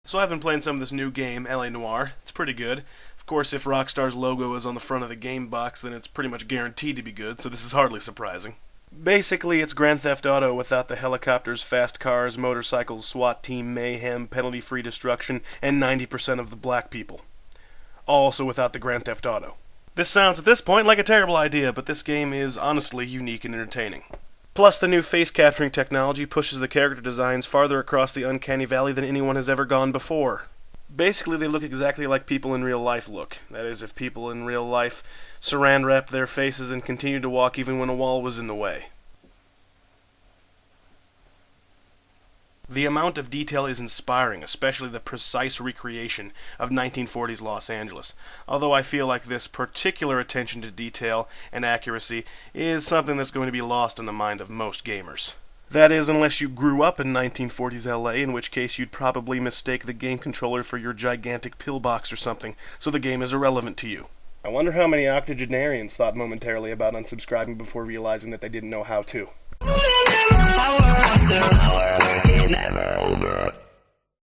So I've been playing some of this new game, LA Noire. It's pretty good. Of course, if Rockstar's logo is on the front of the game box, then it's pretty much guaranteed to be good, so this is hardly surprising. Basically, it's Grand Theft Auto without the helicopters, fast cars, motorcycles, SWAT team mayhem, penalty-free destruction, and 90% of the black people. Also without the Grand Theft Auto. This sounds at this point like a terrible idea, but this game is honestly unique and entertaining. Plus, the new face-capturing technology pushes the character designs farther across the uncanny valley than anyone has ever gone before. Basically, they look exactly like people in real life look. That is, if people in real life saran-wrapped their faces and continued to walk even when a wall was in the way. The amount of detail is inspiring, especially the precise recreation of 1940s Los Angeles, although I feel like this particular attention to detail and accuracy is something that's going to be lost in the mind of most gamers. That is, unless you grew up in 1940s LA, in which case you'd probably mistake the game controller for your gigantic pillbox or something, so the game is irrelevant to you. I wonder how many octogenarians thought momentarily about unsubscribing before realizing that they didn't know how to.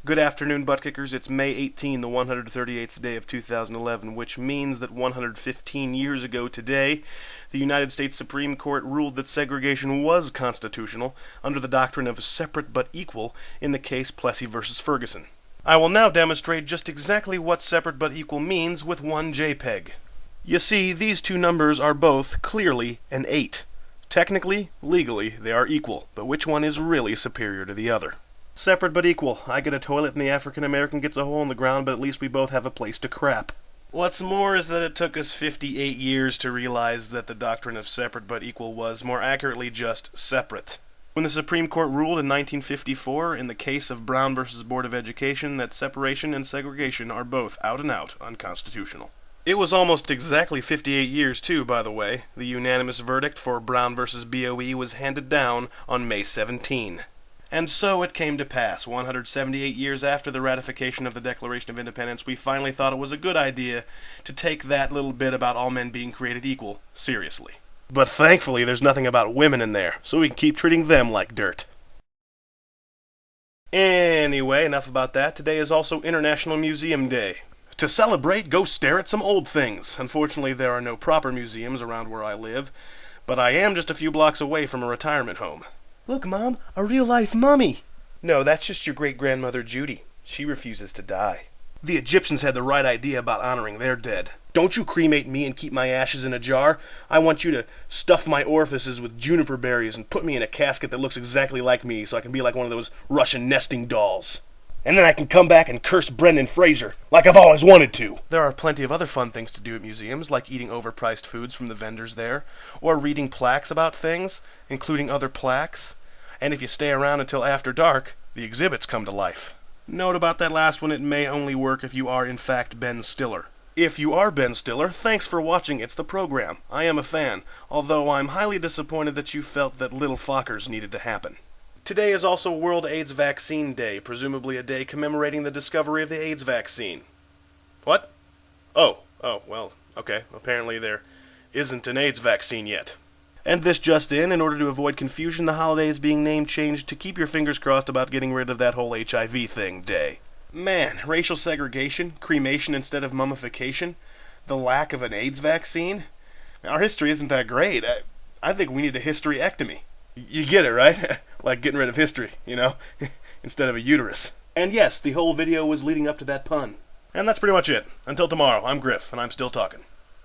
Good afternoon, butt kickers. It's May 18, the 138th day of 2011, which means that 115 years ago today, the United States Supreme Court ruled that segregation was constitutional under the doctrine of separate but equal in the case Plessy v. Ferguson. I will now demonstrate just exactly what separate but equal means with one JPEG. You see, these two numbers are both clearly an 8. Technically, legally, they are equal, but which one is really superior to the other? Separate but equal. I get a toilet and the African American gets a hole in the ground, but at least we both have a place to crap. What's more is that it took us 58 years to realize that the doctrine of separate but equal was, more accurately, just separate. When the Supreme Court ruled in 1954, in the case of Brown v. Board of Education, that separation and segregation are both out and out unconstitutional. It was almost exactly 58 years, too, by the way. The unanimous verdict for Brown v. BOE was handed down on May 17. And so it came to pass. 178 years after the ratification of the Declaration of Independence, we finally thought it was a good idea to take that little bit about all men being created equal seriously. But thankfully, there's nothing about women in there, so we can keep treating them like dirt. Anyway, enough about that. Today is also International Museum Day. To celebrate, go stare at some old things. Unfortunately, there are no proper museums around where I live, but I am just a few blocks away from a retirement home. Look, Mom, a real-life mummy! No, that's just your great-grandmother Judy. She refuses to die. The Egyptians had the right idea about honoring their dead. Don't you cremate me and keep my ashes in a jar. I want you to stuff my orifices with juniper berries and put me in a casket that looks exactly like me so I can be like one of those Russian nesting dolls. And then I can come back and curse Brendan Fraser, like I've always wanted to. There are plenty of other fun things to do at museums, like eating overpriced foods from the vendors there, or reading plaques about things, including other plaques. And if you stay around until after dark, the exhibits come to life. Note about that last one, it may only work if you are in fact Ben Stiller. If you are Ben Stiller, thanks for watching It's the Program. I am a fan, although I'm highly disappointed that you felt that little Fockers needed to happen. Today is also World AIDS Vaccine Day, presumably a day commemorating the discovery of the AIDS vaccine. What? Oh, well, okay. Apparently there isn't an AIDS vaccine yet. And this just in order to avoid confusion, the holiday is being name changed to keep your fingers crossed about getting rid of that whole HIV thing day. Man, racial segregation, cremation instead of mummification, the lack of an AIDS vaccine. Our history isn't that great. I think we need a history-ectomy. You get it, right? Like getting rid of history, you know? Instead of a uterus. And yes, the whole video was leading up to that pun. And that's pretty much it. Until tomorrow, I'm Griff, and I'm still talking.